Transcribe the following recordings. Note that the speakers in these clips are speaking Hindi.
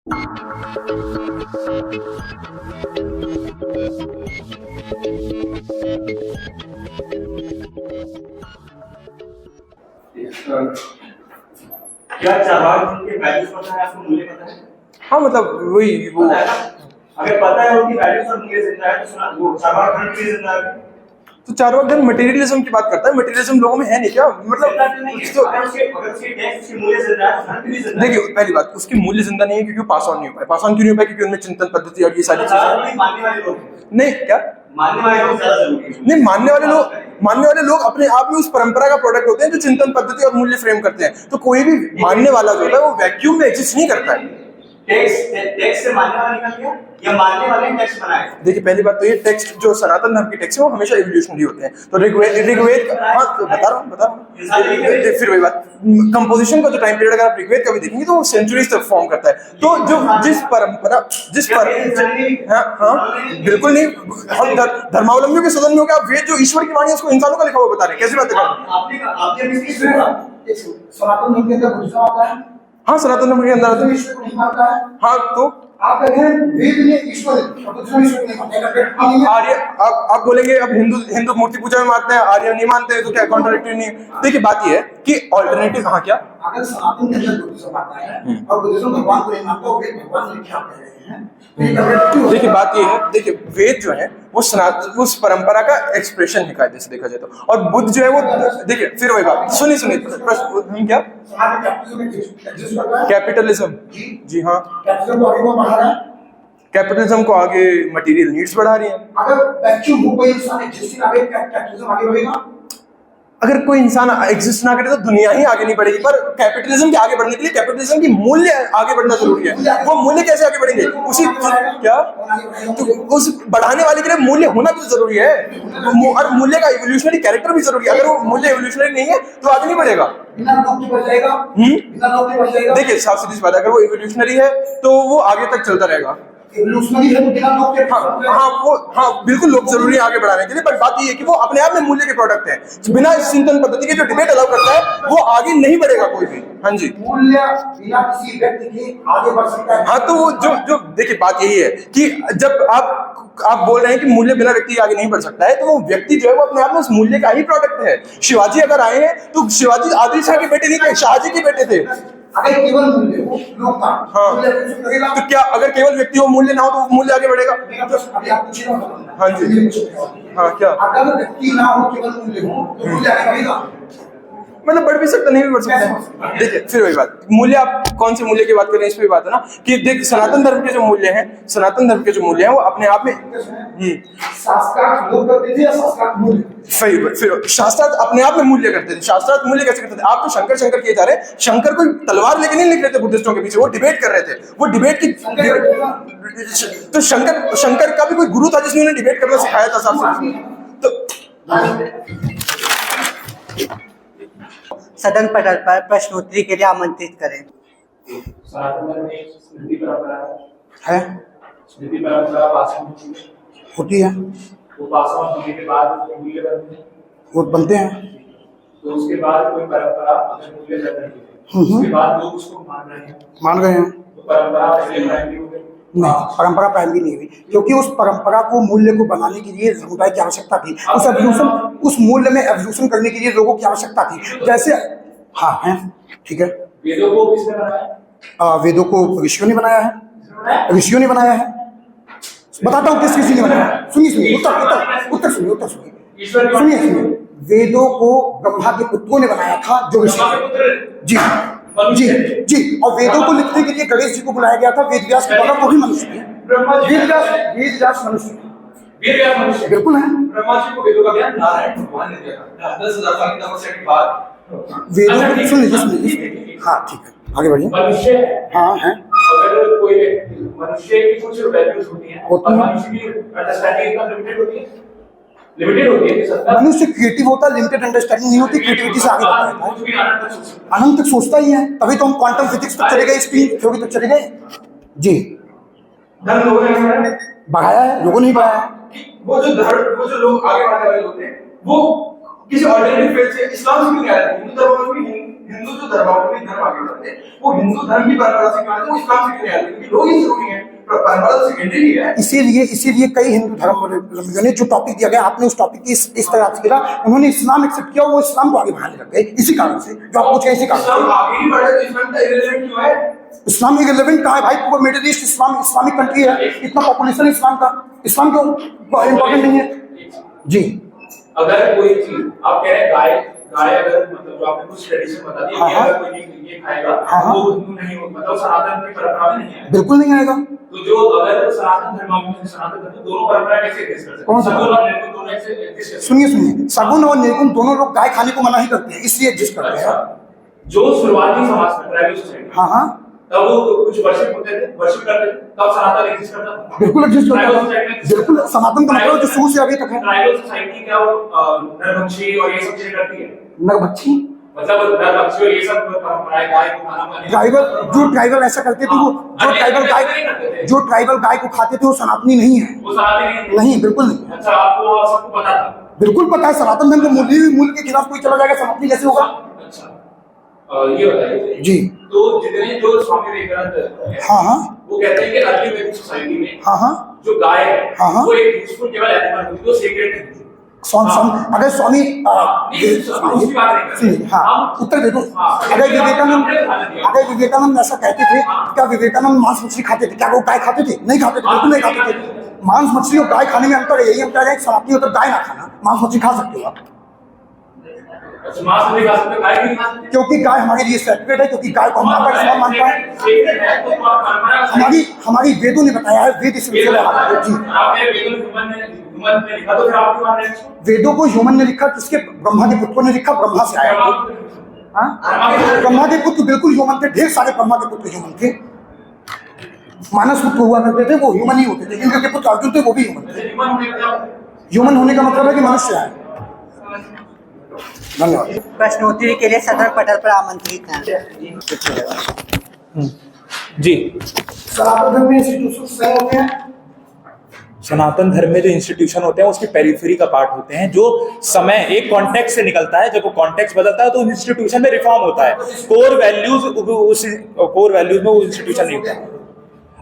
क्या चारवाक उनके वैल्यूज पता है आपको, मूल्य पता है? हाँ मतलब वही वो अगर पता है उनकी वैल्यूज और मूल्य जिंदा है तो सुना वो चारवाक धर्म भी जिंदा है। तो चारवाक धर्म मटेरियलिज्म की बात करता है, मटेरियलिज्म लोगों में है नहीं क्या? मतलब देखिए पहली बात उसकी मूल्य जिंदा नहीं है क्योंकि पास ऑन नहीं हो पाए। पास ऑन क्यों नहीं हो पाए? क्योंकि उनमें चिंतन पद्धति और ये सारी चीजें मानने वाले लोग नहीं क्या मानने वाले लोग ज्यादा जरूरी है। नहीं मानने वाले लोग अपने आप में उस परंपरा का प्रोडक्ट होते हैं जो चिंतन पद्धति और मूल्य फ्रेम करते हैं। तो कोई भी मानने वाला जो होता है वो वैक्यूम में एग्जिस्ट नहीं करता है। टेक्स्ट से मानने वाला निकल गया या मानने वाले ने टेक्स्ट बनाया? देखिए पहली बात तो ये टेक्स्ट जो सनातन धर्म के टेक्स्ट है वो हमेशा इवोल्यूशनरी होते हैं। तो ऋग्वेद हाँ तो बता रहा हूँ फिर वही बात कंपोजिशन का जो टाइम पीरियड अगर आप ऋग्वेद का भी देखेंगे तो वो सेंचुरीज तक फॉर्म करता है। तो जो जिस पर हाँ बिल्कुल नहीं, हम धर्मावलंबियों के सदन में हो गया। आप वेद जो ईश्वर की वाणी है उसको इंसानों का लिखा हुआ बता रहे हैं, कैसी बात है? सनातन धर्म के अंदर बुद्धिज्म आता है। हाँ सनातन धर्म के अंदर आता है। ईश्वर को नहीं मानता है। हाँ तो आप कहते हैं वेद ने ईश्वर नहीं मानता। आर्य आप बोलेंगे अब हिंदू मूर्ति पूजा में मानते हैं, आर्य नहीं मानते हैं, तो क्या कॉन्ट्राडिक्टरी नहीं है? देखिए बात ये है कि ऑल्टरनेटिव हाँ क्या अगर सनातन के अंदर बुद्धिज्म आता है और बुद्धिज्म भगवान को नहीं मानता, वेद भगवान ने क्या कह रहे हैं? देखिए बात ये है, देखिए वेद जो है वो सनातन उस परंपरा का एक्सप्रेशन है कायदे से देखा जाए तो। और बुद्ध जो है वो देखिए फिर वही बात सुनिए प्रश्न क्या कैपिटलिज्म जी हाँ कैपिटलिज्म को आगे मटेरियल नीड्स बढ़ा रही है। अगर वैक्यूम हो कोई इंसान एग्जिस्टिंग आगे कैपिटलिज्म आगे बढ़ेगा। अगर कोई इंसान एग्जिस्ट ना करे तो दुनिया ही आगे नहीं बढ़ेगी। पर कैपिटलिज्म के आगे बढ़ने के लिए कैपिटलिज्म की मूल्य आगे बढ़ना जरूरी है। वो मूल्य कैसे आगे बढ़ेंगे? उसी क्या तो उस बढ़ाने वाले के लिए मूल्य होना भी जरूरी है और मूल्य का इवोल्यूशनरी कैरेक्टर भी जरूरी है। अगर वो मूल्य इवोल्यूशनरी नहीं है तो आगे नहीं बढ़ेगा। देखिए साफ सीधी बात है, अगर वो इवोल्यूशनरी है तो वो आगे तक चलता रहेगा। हाँ बिल्कुल लोग जरूरी है आगे बढ़ाने के लिए। पर बात ये है कि वो अपने आप में मूल्य के प्रोडक्ट है। बिना चिंतन पद्धति के जो डिबेट अलाउ करता है वो आगे नहीं बढ़ेगा कोई भी। हाँ जी मूल्य बिना किसी व्यक्ति के आगे बढ़ सकता है। हाँ तो वो जो देखिए बात यही है कि जब आप बोल रहे हैं कि मूल्य बिना व्यक्ति आगे नहीं बढ़ सकता है, तो वो व्यक्ति जो है वो अपने आप में उस मूल्य का ही प्रोडक्ट है। शिवाजी अगर आए हैं तो शिवाजी आदिल शाह के बेटे नहीं थे, शाहजी के बेटे थे। अगर केवल मूल्य हो लोग का हाँ तो क्या अगर केवल व्यक्ति हो मूल्य ना हो तो मूल्य आगे बढ़ेगा? हाँ जी हाँ क्या अगर व्यक्ति ना हो केवल मूल्य हो तो मूल्य आगे बढ़ेगा? मतलब बढ़ भी सकता नहीं भी बढ़ सकता है। देखिए फिर वही बात मूल्य, आप कौन से मूल्य की बात कर रहे हैं इस पे बात है ना कि देख सनातन धर्म के जो मूल्य हैं वो अपने आप में शास्त्रार्थ लोग करते थे या शास्त्रार्थ मूल्य? फिर शास्त्रार्थ अपने आप में मूल्य करते थे। शास्त्रार्थ मूल्य कैसे करते थे? आप तो शंकर किए जा रहे हैं। शंकर कोई तलवार लेके नहीं लिख रहे थे बुद्धिस्टों के पीछे, वो डिबेट कर रहे थे। वो डिबेट की तो शंकर का भी कोई गुरु था जिसने उन्हें डिबेट करना सिखाया था साहब। सदन पटल पर प्रश्नोत्तरी के लिए आमंत्रित करें। है होती है वो बनते हैं तो उसके बाद कोई परंपरा मूल्य उसके बाद लोग उसको मान रहे हैं तो परंपरा नहीं, परंपरा प्राइमरी नहीं हुई क्योंकि उस परंपरा को मूल्य को बनाने के लिए समुदाय की आवश्यकता थी। उस मूल्य में एवोल्यूशन करने के लिए लोगों की आवश्यकता थी। जैसे हाँ है ठीक है। वेदों को किसने बनाया? वेदों को ऋषियों ने बनाया है। ऋषियों ने बनाया है। बताता हूँ किसी ने बनाया। सुनिए उत्तर सुनिए। वेदों को ब्रह्मा के पुत्रों ने बनाया था जो ऋषि जी और वेदों को लिखने के लिए गणेश जी को बुलाया गया था। वेदव्यास के द्वारा वो भी मनुष्य है। वेदव्यास मनुष्य बिल्कुल है। ब्रह्मा जी को वेदों का ज्ञान नारायण भगवान ने दिया था 10,000 साल की तपस्या के बाद। वेदों को सुनिए हाँ ठीक है आगे बढ़िए। मनुष्य हाँ है अगर कोई मनुष्य की कुछ वैल्यूज होती हैं और मनुष्य की अंडरस्टैंडिंग इतना लिमिटेड होती है मनुष्य क्रिएटिव होता है, लिमिटेड अंडरस्टैंडिंग नहीं होती, क्रिएटिविटी से आगे बढ़ता है। अनंत तक सोचता ही है, तभी तो हम क्वांटम फिजिक्स तक चले गए, स्पिन थ्योरी तक चले गए जी। बढ़ाया है लोगों ने ही बढ़ाया। वो जो लोग आगे बढ़ने वाले होते हैं वो किसी ऑल्टरनेटिव फेथ से इस्लाम से क्यों नहीं आए? हिंदू धर्म में भी हिंदू जो धर्मावलंबी धर्म आगे बढ़ते हैं वो हिंदू धर्म की परंपरा से क्यों आते हैं, वो इस्लाम से क्यों नहीं आते, क्योंकि लोग ही जरूरी है, परंपरा तो सेकेंडरी है। इसीलिए कई हिंदू धर्मावलंबियों ने जो टॉपिक दिया गया, आपने उस टॉपिक की इस तरह से किया, उन्होंने इस्लाम एक्सेप्ट किया, वो इस्लाम को आगे बढ़ाने लग गए इसी कारण से, जो आप पूछे इसी कारण से। इस्लाम आगे ही बढ़े तो इस्लाम का इरेलेवेंट क्यों है? इस्लाम इरेलेवेंट कहाँ है भाई? पूरा मिडिल ईस्ट इस्लामिक कंट्री है, इतना पॉपुलेशन इस्लाम का, इस्लाम क्यों इंपॉर्टेंट नहीं है? जी अगर कोई चीज आप कह रहे हैं गाय अगर मतलब जो आपने कुछ ट्रेडिशन बता दिया कि अगर कोई ये खाएगा वो हिंदू नहीं हो, मतलब सनातन की परंपरा में नहीं है, बिल्कुल नहीं आएगा। तो जो अगर सनातन धर्म दोनों परंपरा कैसे एग्जिस्ट कर सकते हैं? सगुन और निर्गुण दोनों कैसे एग्जिस्ट कर सकते हैं? सुनिए, सगुन और निर्गुण दोनों लोग गाय खाने को मना ही करते हैं, इसलिए एग्जिस्ट करते हैं। जो शुरुआती समाज में ट्राइबल सोसाइटी, हाँ तब वो कुछ वर्शिप होते थे, वर्शिप करते थे, तब सनातन एग्जिस्ट करता था। बिल्कुल एग्जिस्ट करता था, बिल्कुल सनातन का मतलब जो शुरू से अभी तक है। ट्राइबल सोसाइटी क्या वो नरभक्षी और ये सब चीजें करती है? नरभक्षी मतलब नरभक्षी और ये सब परंपराएं, गाय को खाना पानी, ट्राइबल ऐसा करते थे, वो जो ट्राइबल गाय को खाते थे वो सनातनी नहीं है, वो सनातनी नहीं, बिल्कुल नहीं। अच्छा, आपको सबको पता था? बिल्कुल पता है, सनातन धर्म के मूल्य के खिलाफ कोई चला जाएगा, सनातनी कैसे होगा? अच्छा, ये बताइए जी। तो जितने जो स्वामी विवेकानंद, हाँ, वो कहते हैं कि अर्ली वैदिक सोसाइटी में हाँ, जो गाय है हाँ, वो एक यूजफुल केवल एनिमल होती है, वो सेक्रेट नहीं। अगर स्वामी उत्तर दे दो, अगर विवेकानंद ऐसा कहते थे, क्या विवेकानंद मांस मछली खाते थे? क्या वो गाय खाते थे? नहीं खाते थे, बिल्कुल नहीं खाते थे। मांस मछली और गाय खाने में अंतर है, यही अंतर है, सनातनी होकर गाय ना खाना, मांस मछली खा सकते हो आप, मांस नहीं खा सकते, गाय नहीं खा सकते, क्योंकि गाय हमारे लिए सेक्रेट है, क्योंकि गाय को हम माता का समान मानता है। हमारी वेदों ने बताया है, वेद इस विषय में वेदों को ह्यूमन ने लिखा, किसके? ब्रह्मा के पुत्रों ने लिखा, ब्रह्मा से आया। ब्रह्मा के पुत्र बिल्कुल ह्यूमन थे, ढेर सारे ब्रह्मा के पुत्र ह्यूमन थे। मानस पुत्र हुआ करते थे, वो ह्यूमन ही होते थे, इंद्र के पुत्र अर्जुन थे, वो भी ह्यूमन थे। ह्यूमन होने का मतलब है कि मनुष्य है। धन्यवाद। प्रश्नोत्तरी के लिए सदर पटल पर आमंत्रित हैं। जी, सनातन धर्म में इंस्टीट्यूशन होते हैं, सनातन धर्म में जो इंस्टीट्यूशन होते हैं उसकी पेरिफेरी का पार्ट होते हैं, जो समय एक कॉन्टेक्स्ट से निकलता है, जब वो कॉन्टेक्स्ट बदलता है तो इंस्टीट्यूशन में रिफॉर्म होता है, कोर वैल्यूज में वो इंस्टीट्यूशन नहीं होता।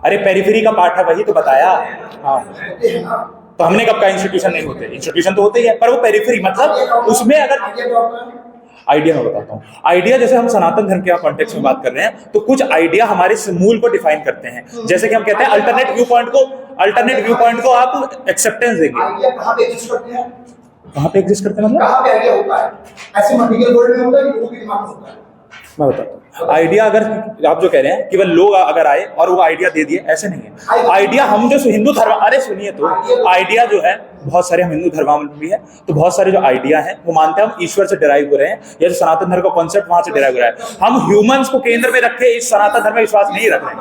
अरे पेरिफेरी का पार्ट है, वही तो बताया। हाँ, तो हमने कब का इंस्टीट्यूशन नहीं होते? इंस्टीट्यूशन तो होते ही है, पर वो पेरिफेरी मतलब उसमें अगर आइडिया मैं बताता हूँ। आइडिया जैसे हम सनातन धर्म के कॉन्टेक्स्ट में बात कर रहे हैं तो कुछ आइडिया हमारे मूल को डिफाइन करते हैं। जैसे कि हम कहते हैं अल्टरनेट व्यू पॉइंट को आप एक्सेप्टेंस देंगे। आइडिया कहाँ पे एग्जिस्ट करते हैं? कहाँ पे एग्जिस्ट करते हैं मतलब? कहाँ पे आइडिया होता है? ऐसे मटेरियल वर्ल्ड में होता है कि लोगों के दिमाग में होता है? मैं बताता हूँ। आइडिया अगर आप जो कह रहे हैं केवल लोग अगर आए और वो आइडिया दे दिए, ऐसे नहीं है। आइडिया हम जो हिंदू धर्म, अरे सुनिए तो, आइडिया जो है बहुत सारे, हम हिंदू धर्मावलंबी है तो बहुत सारे जो आइडिया हैं वो मानते हैं हम ईश्वर से डिराइव हो रहे हैं, या जो सनातन धर्म का कॉन्सेप्ट वहां से डिराइव हो रहा है। हम ह्यूमंस को केंद्र में रख के इस सनातन धर्म में विश्वास नहीं रख रहे।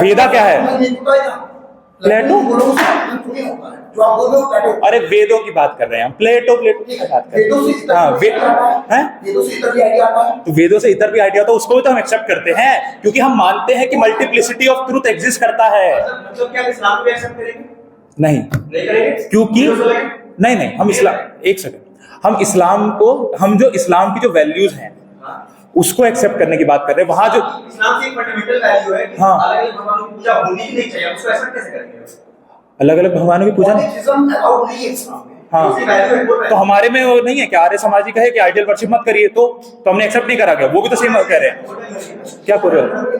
वेदा क्या है? प्लेटो? अरे वेदों की बात कर रहे हैं हम, प्लेटो की बात कर रहे हैं। तो वेदों से इतर भी आइडिया तो उसको भी तो हम एक्सेप्ट करते हैं, क्योंकि हम मानते हैं कि मल्टीप्लिसिटी ऑफ ट्रूथ एग्जिस्ट करता है। मतलब क्या इस्लाम को एक्सेप्ट करेंगे? नहीं करेंगे, क्योंकि नहीं हम इस्लाम, एक सेकंड, हम इस्लाम को, हम जो इस्लाम की जो वैल्यूज हैं उसको एक्सेप्ट करने की बात कर रहे हैं। वहां जो इस्लाम की एक फंडामेंटल वैल्यू है कि अलग-अलग भगवानों की पूजा होनी ही नहीं चाहिए, उसको एक्सेप्ट कैसे करेंगे? अलग अलग भगवानों की पूजा, हाँ, तो हमारे में वो नहीं है कि आर्य समाज ही कहे कि आइडियल वर्शिप मत करिए, तो हमने एक्सेप्ट नहीं करा गया, वो भी तो सेम कह रहे हैं। क्या कोर वैल्यू?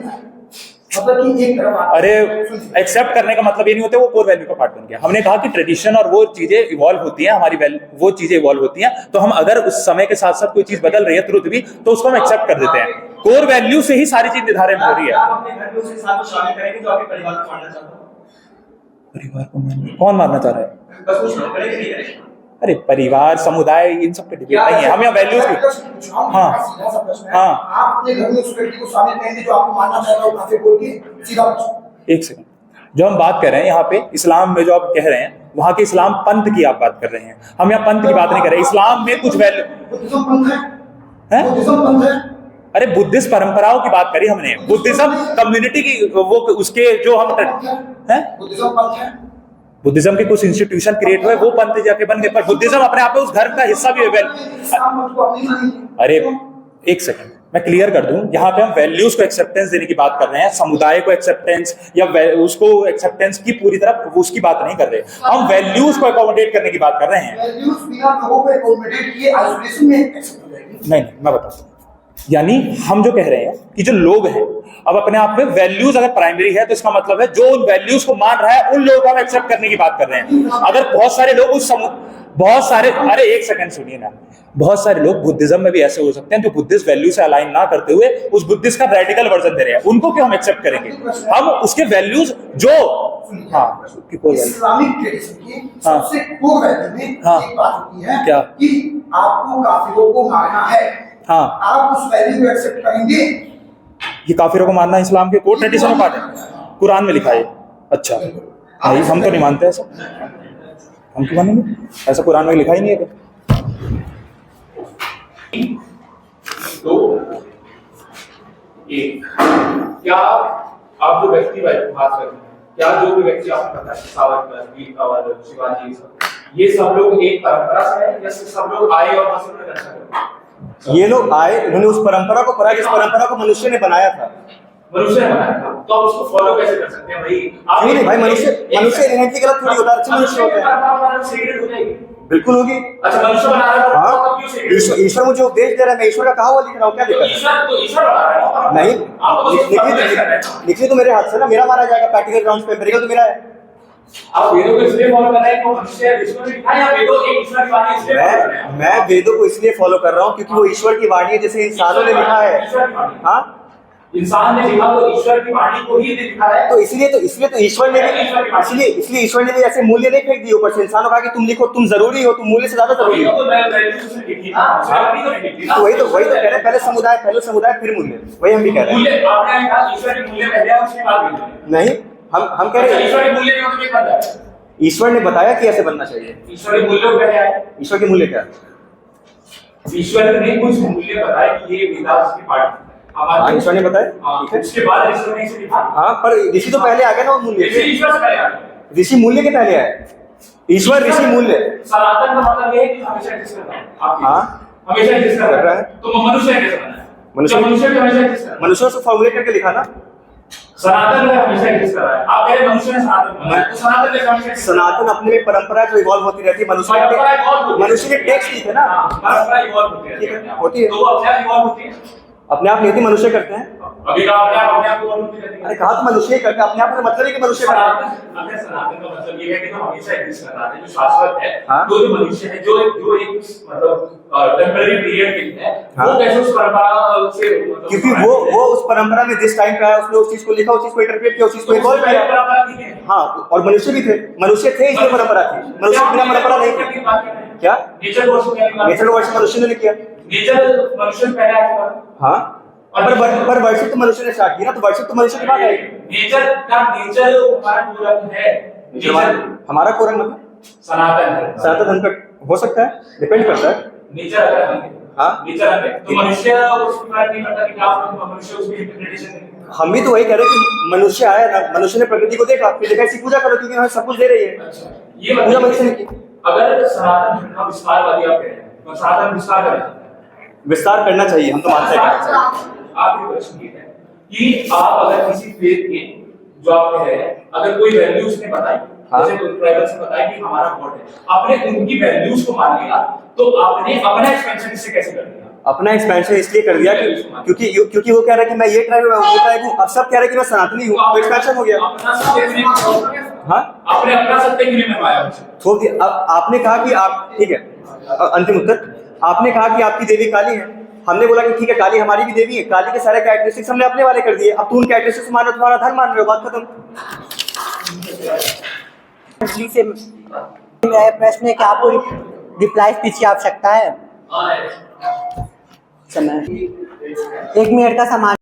अरे एक्सेप्ट करने का मतलब ये नहीं होता वो कोर वैल्यू का पार्ट बन गया। हमने कहा कि ट्रेडिशन और वो चीजें इवॉल्व होती हैं, हमारी वो चीजें इवॉल्व होती हैं, तो हम अगर उस समय के साथ साथ कोई चीज बदल रही है, ट्रुथ भी, तो उसको हम एक्सेप्ट कर देते हैं। कोर वैल्यू से ही सारी चीज निर्धारित हो रही है। आप अपने घर में उस इंसान को शामिल करेंगे जो आपके परिवार को मारना चाहता हो? परिवार को कौन मारना चाह रहा है? बस पूछ रहा हूं, करेंगे नहीं करेंगे? अरे परिवार, समुदाय, इन सब पे डिबेट नहीं है, हम यहाँ वैल्यूज की। हाँ आप अपने घर में उस व्यक्ति को शामिल करेंगे जो आपको मानना चाहता है, काफी बोल के सीधा प्रश्न। एक सेकंड, जो हम बात कर रहे हैं यहाँ पे इस्लाम में, जो आप कह रहे हैं वहां के इस्लाम पंथ की आप बात कर रहे हैं, हम यहाँ पंथ की बात नहीं कर रहे। इस्लाम में कुछ वैल्यू है, अरे बुद्धिस्ट परंपराओं की बात करी हमने, बुद्धिज्म कम्युनिटी की, वो उसके जो हम हैं, बुद्धिज्म के कुछ इंस्टीट्यूशन क्रिएट हुए, वो पंथ जाके बन गए, पर बुद्धिज्म अपने आप में उस धर्म का हिस्सा भी है। अरे एक सेकंड मैं क्लियर कर दूं, यहाँ पे हम वैल्यूज को एक्सेप्टेंस देने की बात कर रहे हैं, समुदाय को एक्सेप्टेंस या उसको एक्सेप्टेंस की पूरी तरह उसकी बात नहीं कर रहे, हम वैल्यूज को अकोमोडेट करने की बात कर रहे हैं। नहीं मैं बताता हूँ, यानी हम जो कह रहे हैं कि जो लोग हैं अब अपने आप में वैल्यूज अगर प्राइमरी है तो इसका मतलब है जो उन वैल्यूज को मान रहा है उन लोगों को हम एक्सेप्ट करने की बात कर रहे हैं। अगर बहुत सारे लोग अरे एक सेकंड सुनिए ना, बहुत सारे लोग बुद्धिज्म में भी ऐसे हो सकते हैं जो बुद्धिस्ट वैल्यू से अलाइन ना करते हुए उस बुद्धिस्ट का रेडिकल वर्जन दे रहे हैं, उनको क्यों हम एक्सेप्ट करेंगे? हम उसके वैल्यूज जो इस्लामिक ट्रेडिशन की सबसे कोर वैल्यू में एक बात होती है क्या? कि आपको काफिरों को मारना है। हाँ, आप उस वैल्यू को एक्सेप्ट करेंगे? ये काफिरों को मानना इस्लाम के कोर ट्रेडिशन में पार्ट है, कुरान में लिखा है। अच्छा नहीं, हम तो नहीं मानते ऐसा, हम क्यों मानेंगे? ऐसा कुरान में लिखा ही नहीं है। तो एक क्या आप जो व्यक्ति बात कर रहे हैं, क्या जो भी व्यक्ति आपको पता है सावरकर, वीर कंवर, शिवाजी, ये सब लोग एक परंपरा से है या सब लोग आए और बस उन्होंने रक्षा कर? ये लोग आए, उन्होंने उस परंपरा को पढ़ा जिस परंपरा को मनुष्य ने बनाया था। मनुष्य ने बनाया था, तो आप उसको फॉलो कैसे कर सकते हैं भाई? आप नहीं भाई, मनुष्य इनहेरेंटली गलत थोड़ी होता है, अच्छे मनुष्य होते हैं। सीक्रेट हो जाएगी, बिल्कुल होगी। अच्छा मनुष्य बना रहा है, हाँ, क्यों सीक्रेट? ईश्वर मुझे उपदेश दे रहा है, मैं ईश्वर का कहा हुआ लिख रहा हूँ, क्या दिक्कत है? तो ईश्वर बना रहा है नहीं, लिखी तो मेरे हाथ से ना, मेरा मारा जाएगा प्रैक्टिकल ग्राउंड पे, मेरे को तो मेरा है। आप वेदों को इसलिए फॉलो कर रहे हैं कि मनुष्य ईश्वर ने लिखा है, या वेदों एक ईश्वर की वाणी इसलिए फॉलो कर रहे हैं? मैं वेदों को इसलिए फॉलो कर रहा हूँ क्योंकि वो ईश्वर की वाणी है, जैसे इंसानों ने लिखा है। हाँ, इंसान ने लिखा तो ईश्वर की वाणी को ही लिखा है, तो इसलिए तो ईश्वर ने भी इसलिए ईश्वर ने भी ऐसे मूल्य नहीं फेंक दिए ऊपर से, इंसानों कहा कि तुम लिखो, तुम जरूरी हो, तुम मूल्य से ज्यादा जरूरी हो। तो वही तो कह रहे हैं, पहले समुदाय फिर मूल्य, वही हम भी कह रहे हैं। मूल्य आपने कहा ईश्वर के मूल्य पहले है, उसके बाद मूल्य नहीं, हम कह रहे हैं ईश्वर के मूल्य में क्या बनता है? ईश्वर ने बताया कि ऐसे बनना चाहिए। ईश्वर के मूल्य क्या है? ईश्वर के मूल्य क्या? ईश्वर ने कुछ मूल्य बताया कि ये वेदास की पार्ट है। हाँ, ईश्वर ने बताया, ठीक है। उसके बाद ईश्वर ने इसे लिखा। हाँ, पर ऋषि तो पहले आ गए ना, वो मूल्य ईश्वर से पहले आ गए। ऋषि मूल्य के पहले आए, ईश्वर ऋषि मूल्य। सनातन का मतलब ये है कि हमेशा एग्जिस्ट कर रहा है। हाँ, हमेशा एग्जिस्ट कर रहा है, तो मनुष्य कैसे बना है? मनुष्य हमेशा एग्जिस्ट कर रहा है, मनुष्य से फॉर्मुलेट करके लिखा ना। सनातन है, हमेशा एग्जिस्ट कर रहा है। आप कह रहे हैं मनुष्य ने सनातन बनाया, तो सनातन कैसे हमेशा exist कर रहा है? सनातन अपने में परंपरा जो इवॉल्व होती रहती है, मनुष्य ने टेक्स्ट लिखे ना, परंपरा इवॉल्व होती है, होती है, तो वो अपने आप इवॉल्व होती है। अपने आप नहीं होती, मनुष्य करते हैं। अभी कहा अपने आप इवॉल्व होती रहती है। अरे कहा तो मनुष्य ही करते हैं, अपने आप का मतलब है कि मनुष्य करते हैं। सनातन का मतलब ये है कि जो हमेशा एग्जिस्ट कर रहा है, जो शाश्वत है, हाँ? जो मनुष्य है, जो एक मतलब टेम्पररी पीरियड के लिए है, हाँ? वो कैसे उस परंपरा से मतलब क्योंकि वो उस परंपरा में जिस टाइम पे आया, उसने उस चीज को लिखा, उस चीज को इंटरप्रेट किया, उस चीज को इवॉल्व किया। परंपरा थी है। हाँ, और मनुष्य भी थे इसलिए परंपरा थी, मनुष्य के बिना परंपरा नहीं थी। क्या? नेचर वर्षन मनुष्य ने किया। नेचर मनुष्य से पहले आया था। हाँ, पर वर्षिप तो मनुष्य ने स्टार्ट किया ना, तो वर्षिप तो मनुष्य के बाद है। नेचर हमारा पूरक है, हमारा कोरन मतलब सनातन है। सनातन धर्म का हो सकता है, डिपेंड करता है। नेचर अगर हम हाँ, नेचर है तो मनुष्य उसकी बात नहीं करता कि क्या मनुष्य उसकी इंटरप्रिटेशन नहीं। हम भी तो वही कह रहे हैं कि मनुष्य आया ना, मनुष्य ने प्रकृति को देखा, फिर देखा इसकी पूजा करो क्योंकि हमें सब कुछ दे रही है। अच्छा, ये पूजा मनुष्य ने की। अगर सनातन धर्म का विस्तारवादी आप कह रहे हैं, तो सनातन विस्तार करें, विस्तार करना चाहिए, हम तो मानते हैं। आपके प्रश्न ये है कि आप अगर किसी फेथ के जो आप कह रहे हैं, अगर कोई वैल्यूज ने बताई, जैसे कोई ट्राइबल्स ने बताया कि हमारा गॉड है, आपने उनकी वैल्यूज को मान लिया, तो आपने अपना एक्सपेंशन इससे कैसे कर दिया? अपना एक्सपेंशन इसलिए कर दिया क्योंकि वो कह रहा है कि मैं ये ट्राइब हूं, मैं वो ट्राइब हूं, अब सब कह रहे हैं कि मैं सनातनी हूं, तो एक्सपेंशन हो गया। अपना सत्य हाँ, आपने अपना सत्य क्यों नहीं मनवाया मुझे? थोप दिया। अब आपने कहा कि आप, ठीक है, अंतिम उत्तर, आपने कहा कि आपकी देवी काली है, हमने बोला कि ठीक है, काली हमारी भी देवी है, काली के सारे कैरेक्टरिस्टिक्स हमने अपने वाले कर दिए, अब तुम उन कैरेक्टरिस्टिक्स मान रहे हो, तुम्हारा धर्म मान रहे हो, बात खत्म। से मेरा प्रश्न है कि आपको रिप्लाई स्पीच की आवश्यकता है? समय 1 मिनट का समान